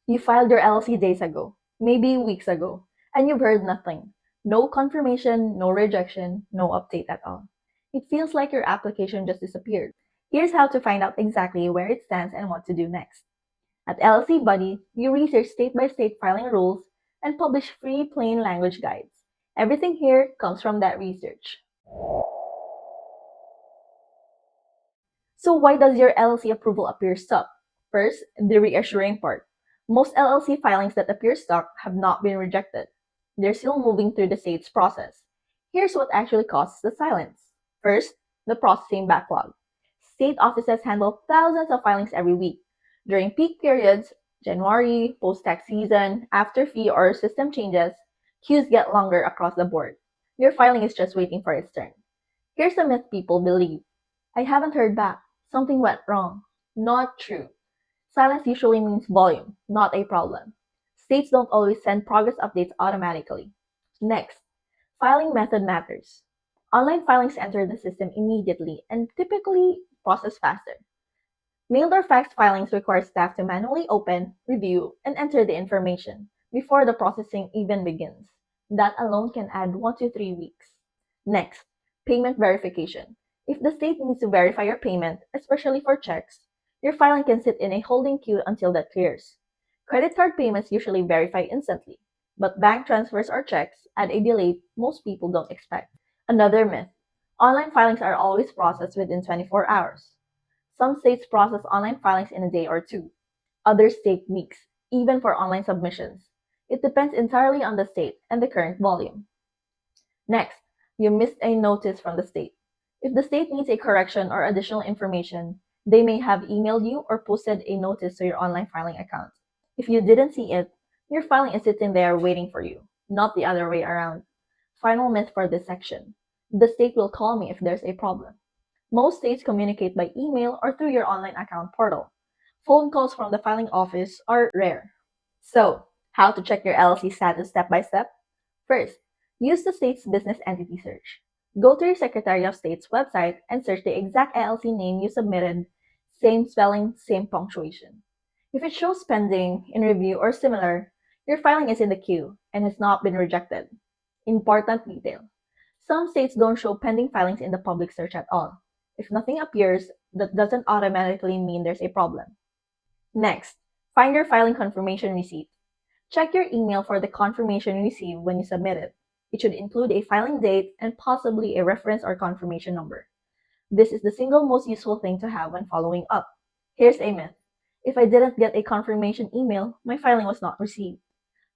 You filed your LLC days ago, maybe weeks ago, and you've heard nothing. No confirmation, no rejection, no update at all. It feels like your application just disappeared. Here's how to find out exactly where it stands and what to do next. At LLC Buddy, you research state-by-state filing rules and publish free plain language guides. Everything here comes from that research. So why does your LLC approval appear stuck? First, the reassuring part. Most LLC filings that appear stuck have not been rejected. They're still moving through the state's process. Here's what actually causes the silence. First, the processing backlog. State offices handle thousands of filings every week. During peak periods, January, post-tax season, after fee or system changes, queues get longer across the board. Your filing is just waiting for its turn. Here's a myth people believe. I haven't heard back. Something went wrong. Not true. Silence usually means volume, not a problem. States don't always send progress updates automatically. Next, filing method matters. Online filings enter the system immediately and typically process faster. Mailed or faxed filings require staff to manually open, review, and enter the information before the processing even begins. That alone can add 1 to 3 weeks. Next, payment verification. If the state needs to verify your payment, especially for checks, your filing can sit in a holding queue until that clears. Credit card payments usually verify instantly, but bank transfers or checks add a delay most people don't expect. Another myth. Online filings are always processed within 24 hours. Some states process online filings in a day or two. Others take weeks, even for online submissions. It depends entirely on the state and the current volume. Next, you missed a notice from the state. If the state needs a correction or additional information, they may have emailed you or posted a notice to your online filing account. If you didn't see it, your filing is sitting there waiting for you, not the other way around. Final myth for this section. The state will call me if there's a problem. Most states communicate by email or through your online account portal. Phone calls from the filing office are rare. So, how to check your LLC status step by step? First, use the state's business entity search. Go to your Secretary of State's website and search the exact LLC name you submitted, same spelling, same punctuation. If it shows pending, in review, or similar, your filing is in the queue and has not been rejected. Important detail. Some states don't show pending filings in the public search at all. If nothing appears, that doesn't automatically mean there's a problem. Next, find your filing confirmation receipt. Check your email for the confirmation you received when you submit it. It should include a filing date and possibly a reference or confirmation number. This is the single most useful thing to have when following up. Here's a myth. If I didn't get a confirmation email, my filing was not received.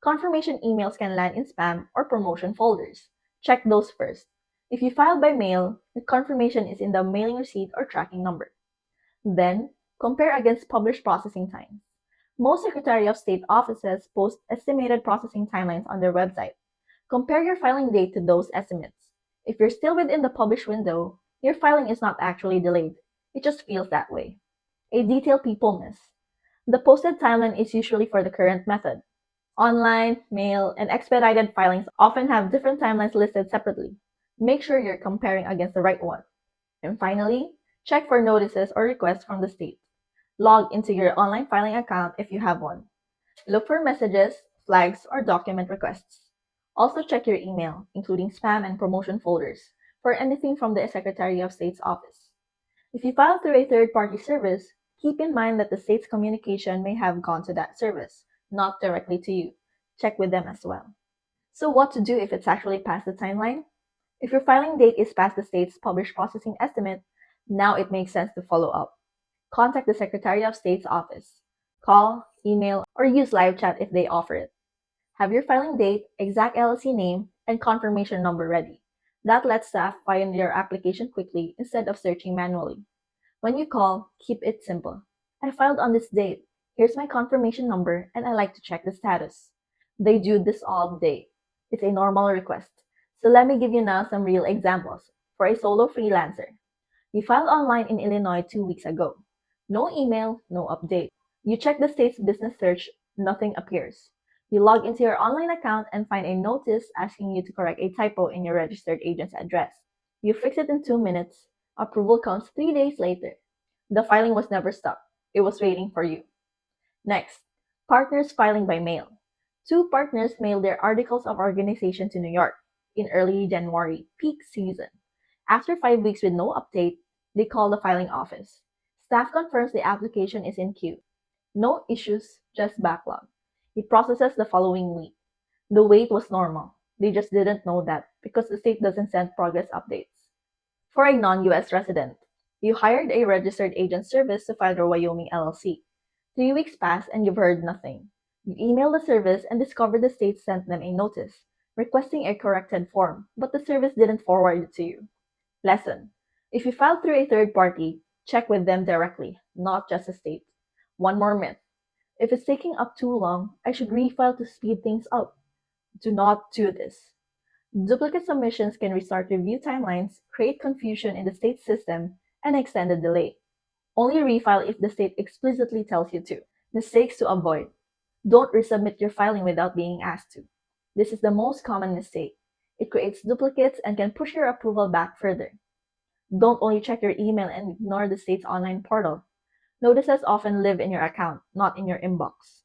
Confirmation emails can land in spam or promotion folders. Check those first. If you filed by mail, the confirmation is in the mailing receipt or tracking number. Then, compare against published processing times. Most Secretary of State offices post estimated processing timelines on their website. Compare your filing date to those estimates. If you're still within the published window, your filing is not actually delayed. It just feels that way. A detail people miss. The posted timeline is usually for the current method. Online, mail, and expedited filings often have different timelines listed separately. Make sure you're comparing against the right one. And finally, check for notices or requests from the state. Log into your online filing account if you have one. Look for messages, flags, or document requests. Also check your email, including spam and promotion folders, for anything from the Secretary of State's office. If you file through a third-party service, keep in mind that the state's communication may have gone to that service, not directly to you. Check with them as well. So what to do if it's actually past the timeline? If your filing date is past the state's published processing estimate, now it makes sense to follow up. Contact the Secretary of State's office. Call, email, or use live chat if they offer it. Have your filing date, exact LLC name, and confirmation number ready. That lets staff find your application quickly instead of searching manually. When you call, keep it simple. I filed on this date. Here's my confirmation number, and I like to check the status. They do this all day. It's a normal request. So let me give you now some real examples. For a solo freelancer, you filed online in Illinois 2 weeks ago. No email, no update. You check the state's business search, nothing appears. You log into your online account and find a notice asking you to correct a typo in your registered agent's address. You fix it in 2 minutes. Approval comes 3 days later. The filing was never stuck. It was waiting for you. Next, Partners filing by mail. Two partners mailed their articles of organization to New York in early January, peak season. After 5 weeks with no update, they call the filing office. Staff confirms the application is in queue. No issues, just backlog. It processes the following week. The wait was normal. They just didn't know that because the state doesn't send progress updates. For a non-US resident, you hired a registered agent service to file your Wyoming LLC. 3 weeks pass and you've heard nothing. You email the service and discover the state sent them a notice requesting a corrected form, but the service didn't forward it to you. Lesson: if you file through a third party, check with them directly, not just the state. One more myth: if it's taking up too long, I should refile to speed things up. Do not do this. Duplicate submissions can restart review timelines, create confusion in the state system, and extend the delay. Only refile if the state explicitly tells you to. Mistakes to avoid: don't resubmit your filing without being asked to. This is the most common mistake. It creates duplicates and can push your approval back further. Don't only check your email and ignore the state's online portal. Notices often live in your account, not in your inbox.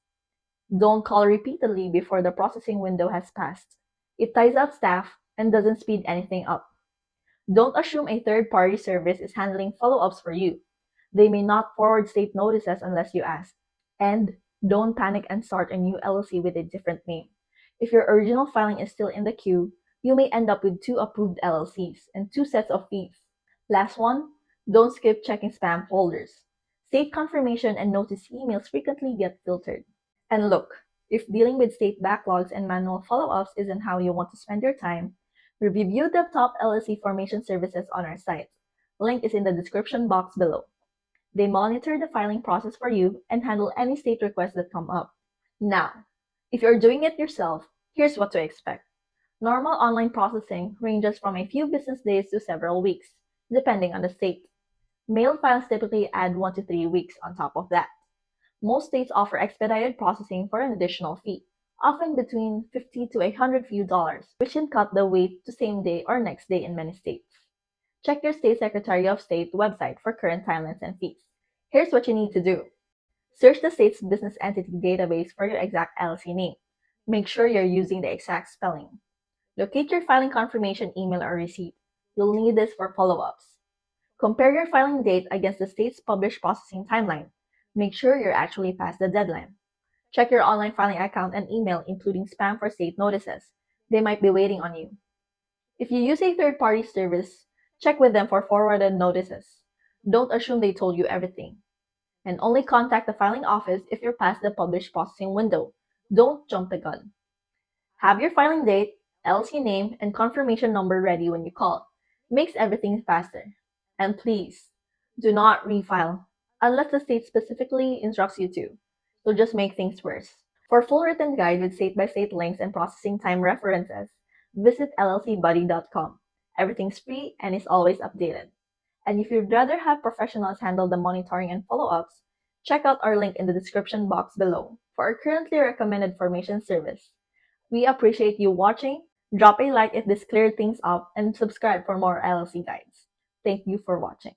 Don't call repeatedly before the processing window has passed. It ties up staff and doesn't speed anything up. Don't assume a third party service is handling follow ups for you. They may not forward state notices unless you ask. And don't panic and start a new LLC with a different name. If your original filing is still in the queue, you may end up with two approved LLCs and two sets of fees. Last one, don't skip checking spam folders. State confirmation and notice emails frequently get filtered. And look, if dealing with state backlogs and manual follow ups isn't how you want to spend your time, review the top LLC formation services on our site. Link is in the description box below. They monitor the filing process for you and handle any state requests that come up. Now, if you're doing it yourself, here's what to expect. Normal online processing ranges from a few business days to several weeks, depending on the state. Mail files typically add 1 to 3 weeks on top of that. Most states offer expedited processing for an additional fee, often between $50 to $100 which can cut the wait to same day or next day in many states. Check your state Secretary of State website for current timelines and fees. Here's what you need to do. Search the state's business entity database for your exact LLC name. Make sure you're using the exact spelling. Locate your filing confirmation email or receipt. You'll need this for follow-ups. Compare your filing date against the state's published processing timeline. Make sure you're actually past the deadline. Check your online filing account and email, including spam for state notices. They might be waiting on you. If you use a third-party service, check with them for forwarded notices. Don't assume they told you everything. And only contact the filing office if you're past the published processing window. Don't jump the gun. Have your filing date, LLC name, and confirmation number ready when you call. Makes everything faster. And please, do not refile unless the state specifically instructs you to. You'll just make things worse. For full written guide with state-by-state links and processing time references, visit llcbuddy.com. Everything's free and is always updated. And if you'd rather have professionals handle the monitoring and follow-ups, check out our link in the description box below for our currently recommended formation service. We appreciate you watching. Drop a like if this cleared things up and subscribe for more LLC guides. Thank you for watching.